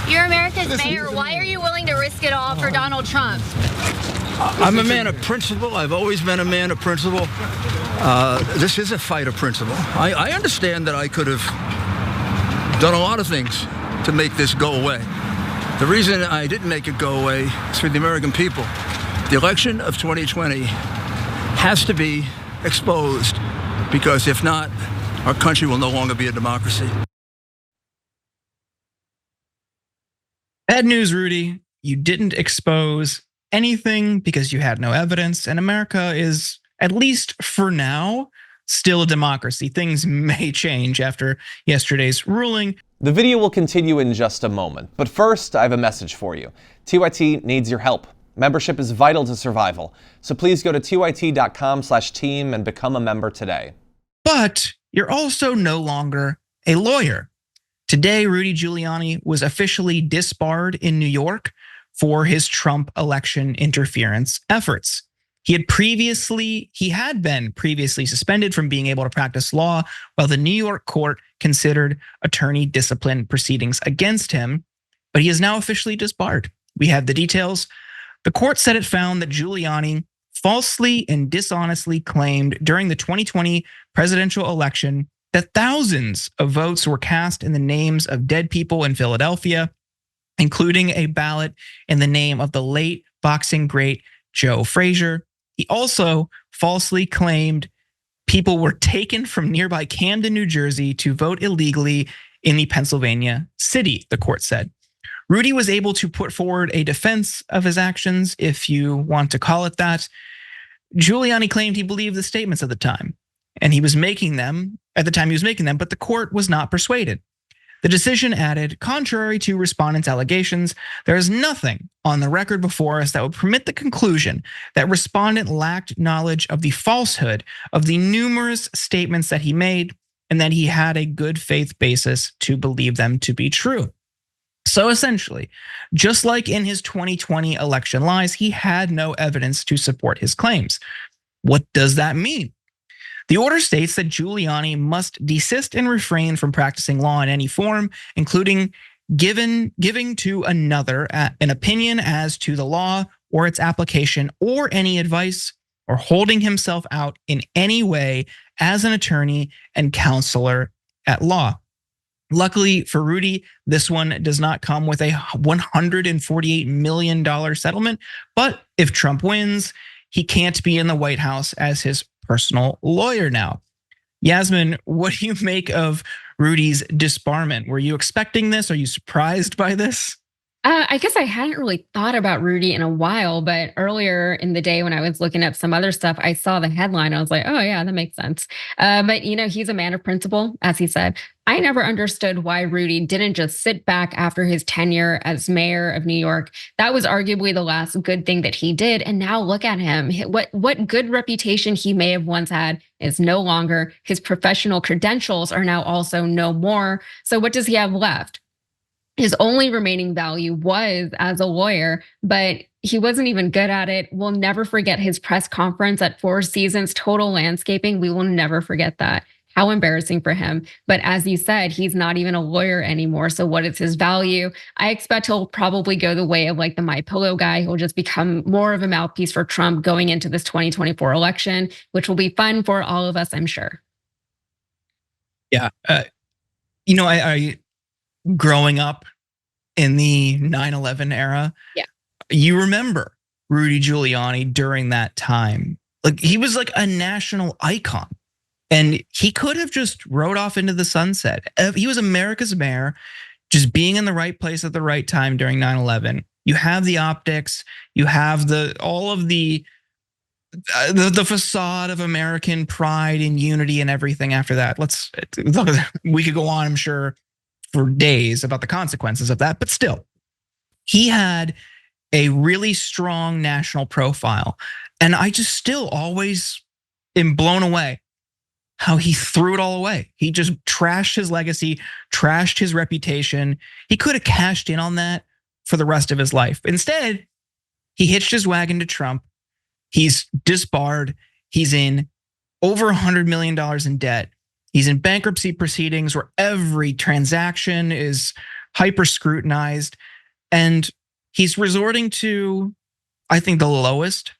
You're America's mayor. Why are you willing to risk it all for Donald Trump? I'm a man of principle. I've always been a man of principle. This is a fight of principle. I understand that I could have done a lot of things to make this go away. The reason I didn't make it go away is for the American people. The election of 2020 has to be exposed, because if not, our country will no longer be a democracy. Bad news, Rudy. You didn't expose anything because you had no evidence, and America is, at least for now, still a democracy. Things may change after yesterday's ruling. The video will continue in just a moment, but first I have a message for you. TYT needs your help. Membership is vital to survival, so please go to tyt.com/team and become a member today. But you're also no longer a lawyer. Today, Rudy Giuliani was officially disbarred in New York for his Trump election interference efforts. He had been previously suspended from being able to practice law while the New York court considered attorney discipline proceedings against him, but he is now officially disbarred. We have the details. The court said it found that Giuliani falsely and dishonestly claimed during the 2020 presidential election that thousands of votes were cast in the names of dead people in Philadelphia, including a ballot in the name of the late boxing great Joe Frazier. He also falsely claimed people were taken from nearby Camden, New Jersey to vote illegally in the Pennsylvania city, the court said. Rudy was able to put forward a defense of his actions, if you want to call it that. Giuliani claimed he believed the statements at the time, and he was making them at the time he was making them, but the court was not persuaded. The decision added, contrary to respondents' allegations, there is nothing on the record before us that would permit the conclusion that respondent lacked knowledge of the falsehood of the numerous statements that he made, and that he had a good faith basis to believe them to be true. So essentially, just like in his 2020 election lies, he had no evidence to support his claims. What does that mean? The order states that Giuliani must desist and refrain from practicing law in any form, including giving to another an opinion as to the law or its application, or any advice, or holding himself out in any way as an attorney and counselor at law. Luckily for Rudy, this one does not come with a $148 million settlement, but if Trump wins, he can't be in the White House as his personal lawyer now. Yasmin, what do you make of Rudy's disbarment? Were you expecting this? Are you surprised by this? I guess I hadn't really thought about Rudy in a while, but earlier in the day when I was looking up some other stuff, I saw the headline. I was like, oh yeah, that makes sense. But he's a man of principle, as he said. I never understood why Rudy didn't just sit back after his tenure as mayor of New York. That was arguably the last good thing that he did. And now look at him. What good reputation he may have once had is no longer. His professional credentials are now also no more. So what does he have left? His only remaining value was as a lawyer, but he wasn't even good at it. We'll never forget his press conference at Four Seasons Total Landscaping. We will never forget that. How embarrassing for him. But as you said, he's not even a lawyer anymore. So what is his value? I expect he'll probably go the way of like the MyPillow guy. He'll just become more of a mouthpiece for Trump going into this 2024 election, which will be fun for all of us, I'm sure. Yeah. I growing up in the 9/11 era, yeah, you remember Rudy Giuliani during that time. Like, he was like a national icon, and he could have just rode off into the sunset. He was America's mayor, just being in the right place at the right time during 9/11. You have the optics, you have all of the facade of American pride and unity and everything after that. We could go on, I'm sure, for days about the consequences of that, but still, he had a really strong national profile. And I just still always am blown away how he threw it all away. He just trashed his legacy, trashed his reputation. He could have cashed in on that for the rest of his life. Instead, he hitched his wagon to Trump. He's disbarred. He's in over $100 million in debt. He's in bankruptcy proceedings where every transaction is hyper scrutinized, and he's resorting to, I think, the lowest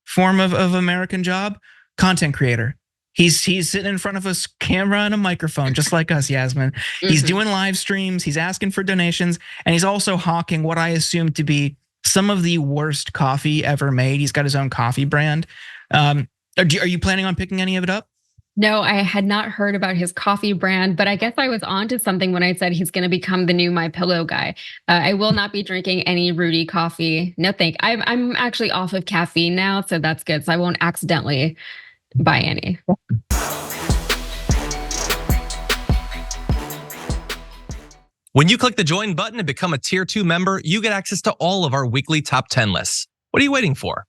form of American job, content creator. He's sitting in front of a camera and a microphone, just like us, Yasmin. He's doing live streams, he's asking for donations, and he's also hawking what I assume to be some of the worst coffee ever made. He's got his own coffee brand. Are you planning on picking any of it up? No, I had not heard about his coffee brand, but I guess I was onto something when I said he's going to become the new My Pillow guy. I will not be drinking any Rudy coffee. No, I'm actually off of caffeine now, so that's good. So I won't accidentally buy any. When you click the join button and become a tier 2 member, you get access to all of our weekly top 10 lists. What are you waiting for?